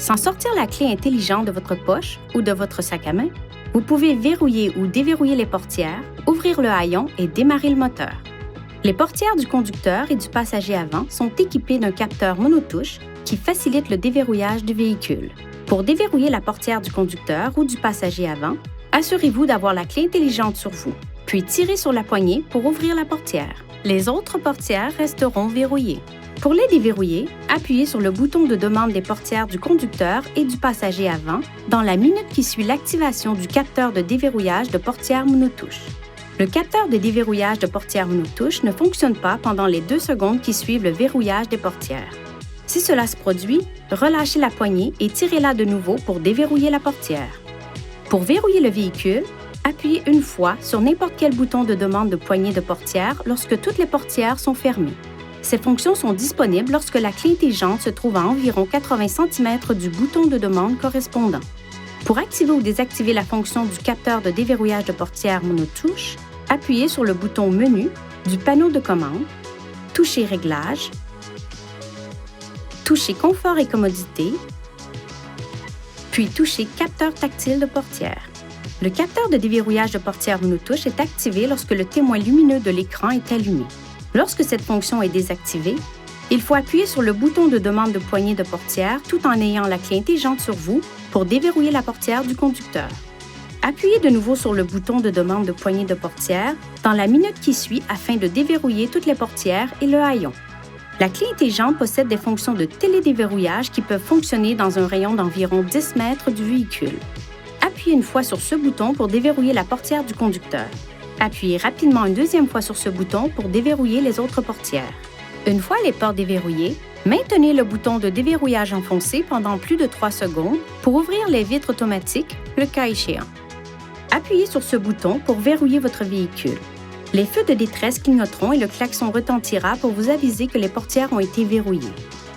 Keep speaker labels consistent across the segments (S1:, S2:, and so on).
S1: Sans sortir la clé intelligente de votre poche ou de votre sac à main, vous pouvez verrouiller ou déverrouiller les portières, ouvrir le haillon et démarrer le moteur. Les portières du conducteur et du passager avant sont équipées d'un capteur monotouche qui facilite le déverrouillage du véhicule. Pour déverrouiller la portière du conducteur ou du passager avant, assurez-vous d'avoir la clé intelligente sur vous, puis tirez sur la poignée pour ouvrir la portière. Les autres portières resteront verrouillées. Pour les déverrouiller, appuyez sur le bouton de demande des portières du conducteur et du passager avant dans la minute qui suit l'activation du capteur de déverrouillage de portière monotouche. Le capteur de déverrouillage de portière monotouche ne fonctionne pas pendant les 2 secondes qui suivent le verrouillage des portières. Si cela se produit, relâchez la poignée et tirez-la de nouveau pour déverrouiller la portière. Pour verrouiller le véhicule, appuyez une fois sur n'importe quel bouton de demande de poignée de portière lorsque toutes les portières sont fermées. Ces fonctions sont disponibles lorsque la clé intelligente se trouve à environ 80 cm du bouton de demande correspondant. Pour activer ou désactiver la fonction du capteur de déverrouillage de portière monotouche, appuyez sur le bouton Menu du panneau de commande, touchez Réglages, touchez Confort et commodité, puis touchez Capteur tactile de portière. Le capteur de déverrouillage de portière monotouche est activé lorsque le témoin lumineux de l'écran est allumé. Lorsque cette fonction est désactivée, il faut appuyer sur le bouton de demande de poignée de portière tout en ayant la clé intelligente sur vous pour déverrouiller la portière du conducteur. Appuyez de nouveau sur le bouton de demande de poignée de portière dans la minute qui suit afin de déverrouiller toutes les portières et le haillon. La clé intelligente possède des fonctions de télédéverrouillage qui peuvent fonctionner dans un rayon d'environ 10 mètres du véhicule. Appuyez une fois sur ce bouton pour déverrouiller la portière du conducteur. Appuyez rapidement une deuxième fois sur ce bouton pour déverrouiller les autres portières. Une fois les portes déverrouillées, maintenez le bouton de déverrouillage enfoncé pendant plus de 3 secondes pour ouvrir les vitres automatiques, le cas échéant. Appuyez sur ce bouton pour verrouiller votre véhicule. Les feux de détresse clignoteront et le klaxon retentira pour vous aviser que les portières ont été verrouillées.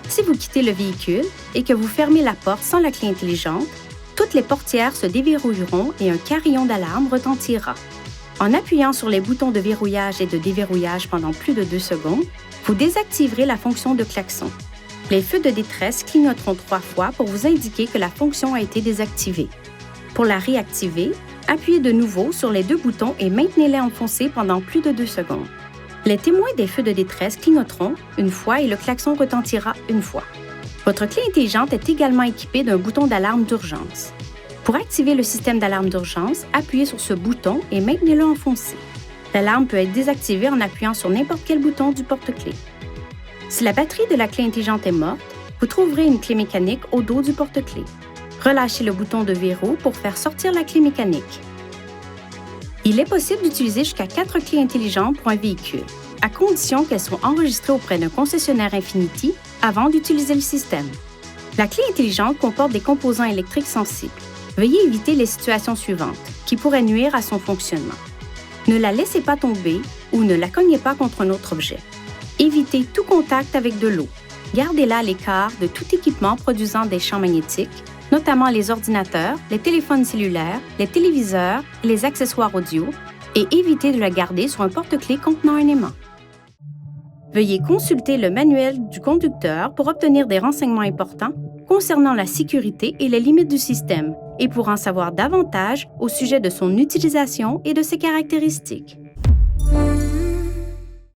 S1: Si vous quittez le véhicule et que vous fermez la porte sans la clé intelligente, toutes les portières se déverrouilleront et un carillon d'alarme retentira. En appuyant sur les boutons de verrouillage et de déverrouillage pendant plus de 2 secondes, vous désactiverez la fonction de klaxon. Les feux de détresse clignoteront 3 fois pour vous indiquer que la fonction a été désactivée. Pour la réactiver, appuyez de nouveau sur les 2 boutons et maintenez-les enfoncés pendant plus de 2 secondes. Les témoins des feux de détresse clignoteront une fois et le klaxon retentira une fois. Votre clé intelligente est également équipée d'un bouton d'alarme d'urgence. Pour activer le système d'alarme d'urgence, appuyez sur ce bouton et maintenez-le enfoncé. L'alarme peut être désactivée en appuyant sur n'importe quel bouton du porte-clés. Si la batterie de la clé intelligente est morte, vous trouverez une clé mécanique au dos du porte-clés. Relâchez le bouton de verrou pour faire sortir la clé mécanique. Il est possible d'utiliser jusqu'à 4 clés intelligentes pour un véhicule, à condition qu'elles soient enregistrées auprès d'un concessionnaire Infinity avant d'utiliser le système. La clé intelligente comporte des composants électriques sensibles. Veuillez éviter les situations suivantes qui pourraient nuire à son fonctionnement. Ne la laissez pas tomber ou ne la cognez pas contre un autre objet. Évitez tout contact avec de l'eau. Gardez-la à l'écart de tout équipement produisant des champs magnétiques, notamment les ordinateurs, les téléphones cellulaires, les téléviseurs et les accessoires audio, et évitez de la garder sur un porte-clés contenant un aimant. Veuillez consulter le manuel du conducteur pour obtenir des renseignements importants concernant la sécurité et les limites du système, et pour en savoir davantage au sujet de son utilisation et de ses caractéristiques.